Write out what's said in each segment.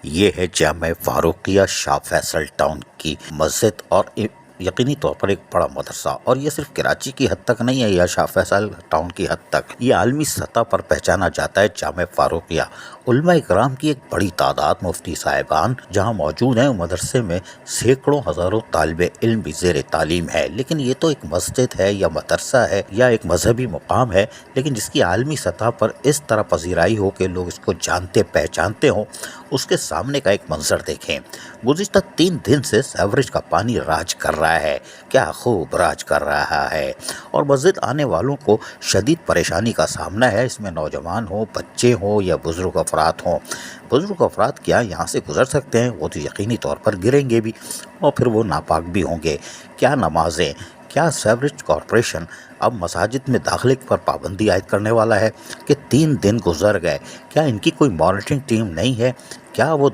ये है जामे फारूकिया शाह फैसल टाउन की मस्जिद और यकीनी तौर पर एक बड़ा मदरसा। और ये सिर्फ कराची की हद तक नहीं है या शाह फैसल टाउन की हद तक, ये आलमी सतह पर पहचाना जाता है। जामे फारूकिया उलमा इकराम की एक बड़ी तादाद, मुफ्ती साहिबान जहाँ मौजूद हैं। मदरसे में सैकड़ों हजारों तालिबे इल्म भी ज़ेर तालीम है। लेकिन ये तो एक मस्जिद है या मदरसा है या एक मजहबी मुकाम है, लेकिन जिसकी आलमी सतह पर इस तरह पजीराई हो कि लोग इसको जानते पहचानते हों, उसके सामने का एक मंजर देखें। गुज़िश्ता 3 दिन से सेवरेज का पानी राज कर रहा है, क्या खूब राज कर रहा है। और मस्जिद आने वालों को शदीद परेशानी का सामना है। इसमें नौजवान हो, बच्चे हों या बुजुर्ग अफराद हों। बुजुर्ग अफराद क्या यहाँ से गुजर सकते हैं? वो तो यकीनी तौर पर गिरेंगे भी और फिर वो नापाक भी होंगे। क्या नमाजें, क्या सेवरेज कॉरपोरेशन अब मसाजिद में दाखिले पर पाबंदी आयद करने वाला है कि 3 दिन गुजर गए? क्या इनकी कोई मॉनिटरिंग टीम नहीं है? क्या वो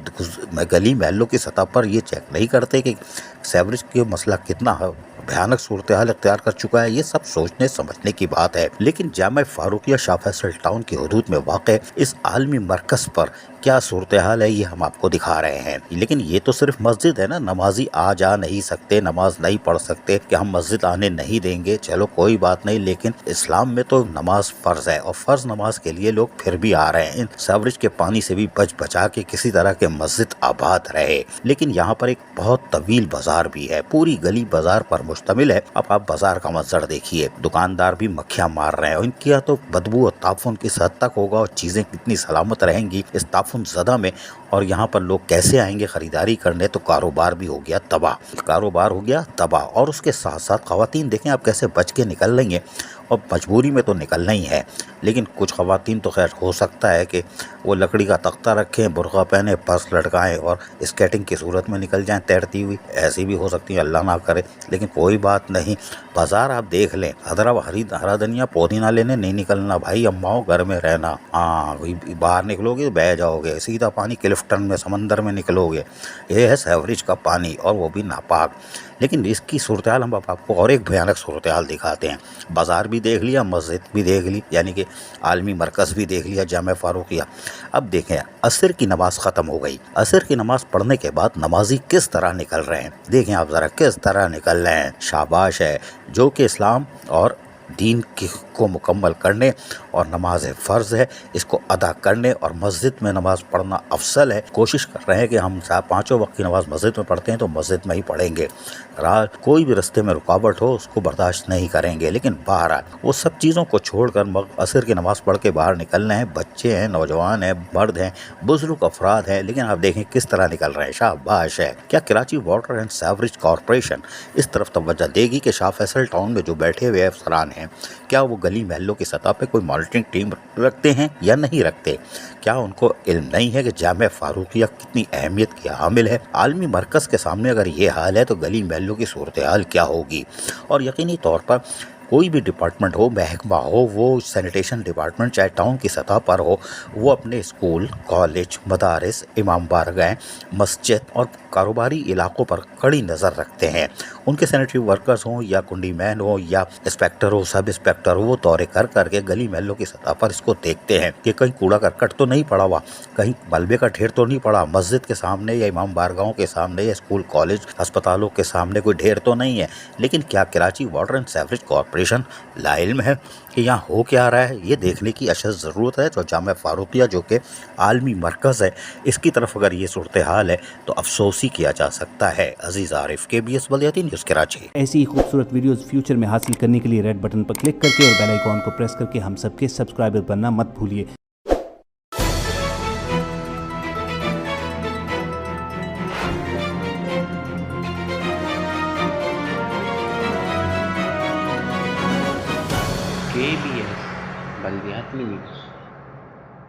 गली महलों की सतह पर ये चेक नहीं करते कि सेवरेज के मसला कितना भयानक सूरत हाल अख्तियार कर चुका है? ये सब सोचने समझने की बात है। लेकिन जामे फारूकिया शाह फैसल टाउन की हदूद में वाक़ इस आलमी मरकज़ पर क्या सूरत हाल है, ये हम आपको दिखा रहे हैं। लेकिन ये तो सिर्फ मस्जिद है ना, नमाजी आ जा नहीं सकते, नमाज नहीं पढ़ सकते कि हम मस्जिद आने नहीं देंगे, चलो कोई बात नहीं। लेकिन इस्लाम में तो नमाज फ़र्ज है और फ़र्ज नमाज के लिए लोग फिर भी आ रहे हैं। इन सेवरेज के पानी से भी बच बचा के किसी तरह के मस्जिद आबाद रहे। लेकिन यहाँ पर एक बहुत तवील बाजार भी है, पूरी गली बाजार पर मुश्तमिल है। अब आप बाजार का मंजर देखिए, दुकानदार भी मक्खियाँ मार रहे हैं। इनकी तो बदबू और ताफुन किस हद तक होगा और चीज़ें कितनी सलामत रहेंगी इस ताफुन ज़दा में। और यहाँ पर लोग कैसे आएंगे खरीदारी करने? तो कारोबार भी हो गया तबाह। और उसके साथ साथ ख़वातीन देखें आप कैसे बच के निकल रही हैं, और मजबूरी में तो निकलना ही है। लेकिन कुछ ख़वातीन तो खैर हो सकता है कि वो लकड़ी का तख्ता रखें, बुर्का पहने, पर्स लटकाएं और स्केटिंग की सूरत में निकल जाएं तैरती हुई, ऐसी भी हो सकती है, अल्लाह ना करे। लेकिन कोई बात नहीं, बाजार आप देख लें, हरा धनिया पुदीना लेने नहीं निकलना भाई, अम्माओं घर में रहना। हाँ, बाहर निकलोगे तो बह जाओगे, सीधा पानी क्लिफ्टन में, समंदर में निकलोगे। ये है सेवरेज का पानी और वो भी नापाक। लेकिन इसकी सूरत हाल हम आपको और एक भयानक सूरत हाल दिखाते हैं। बाजार भी देख लिया, मस्जिद भी देख ली, यानी कि आलमी मरकज़ भी देख लिया, जामे फारूकिया। अब देखें, असर की नमाज ख़त्म हो गई। असर की नमाज पढ़ने के बाद नमाजी किस तरह निकल रहे हैं, देखें आप ज़रा किस तरह निकल रहे हैं। शाबाश है जो कि इस्लाम और दीन को मुकम्मल करने और नमाज फ़र्ज़ है इसको अदा करने और मस्जिद में नमाज़ पढ़ना अफसल है। कोशिश कर रहे हैं कि हम 5 वक्त की नमाज़ मस्जिद में पढ़ते हैं तो मस्जिद में ही पढ़ेंगे। कोई भी रास्ते में रुकावट हो उसको बर्दाश्त नहीं करेंगे। लेकिन बाहर वो सब चीज़ों को छोड़कर असर की नमाज़ पढ़ के बाहर निकलना है। बच्चे हैं, नौजवान हैं, मर्द हैं, बुजुर्ग अफराद हैं, लेकिन आप देखें किस तरह निकल रहे हैं। शाबाश है। क्या Karachi water and sewerage corporation इस तरफ तवज्जो देगी कि शाह फैसल टाउन में जो बैठे हुए अफसरान हैं, क्या वो गली महलों की सतह पे कोई मॉनिटरिंग टीम रखते हैं या नहीं रखते? क्या उनको इल्म नहीं है कि जामे फारूकिया कितनी अहमियत की हामिल है? आलमी मरकज़ के सामने अगर ये हाल है तो गली महलों की सूरत हाल क्या होगी? और यकीनी तौर पर कोई भी डिपार्टमेंट हो, महकमा हो, वो सैनिटेशन डिपार्टमेंट चाहे टाउन की सतह पर हो, वो अपने स्कूल, कॉलेज, मदारिस, इमाम बारगाह, मस्जिद और कारोबारी इलाकों पर कड़ी नज़र रखते हैं। उनके सैनिटरी वर्कर्स हों या कुंडी मैन हो या इंस्पेक्टर हो, सब इंस्पेक्टर हो, वो दौरे कर करके गली महलों की सतह पर इसको देखते हैं कि कहीं कूड़ा करकट तो नहीं पड़ा हुआ, कहीं मलबे का ढेर तो नहीं पड़ा मस्जिद के सामने या इमाम बारगाहों के सामने या स्कूल, कॉलेज, अस्पतालों के सामने कोई ढेर तो नहीं है। लेकिन क्या Karachi water and sewerage corporation लाइल्म है कि यहाँ हो क्या रहा है? ये देखने की अशद ज़रूरत है। तो जामे फारूकिया जो कि आलमी मरकज़ है, इसकी तरफ अगर ये सूरत हाल है तो अफसोस ही किया जा सकता है। अजीज़ आरिफ, KBS बलियाती न्यूज़ कराची। ऐसी ही खूबसूरत वीडियोस फ्यूचर में हासिल करने के लिए रेड बटन पर क्लिक करके और बेल आइकॉन को प्रेस करके हम सबके सब्सक्राइबर बनना मत भूलिए। KBS बलियाती न्यूज़।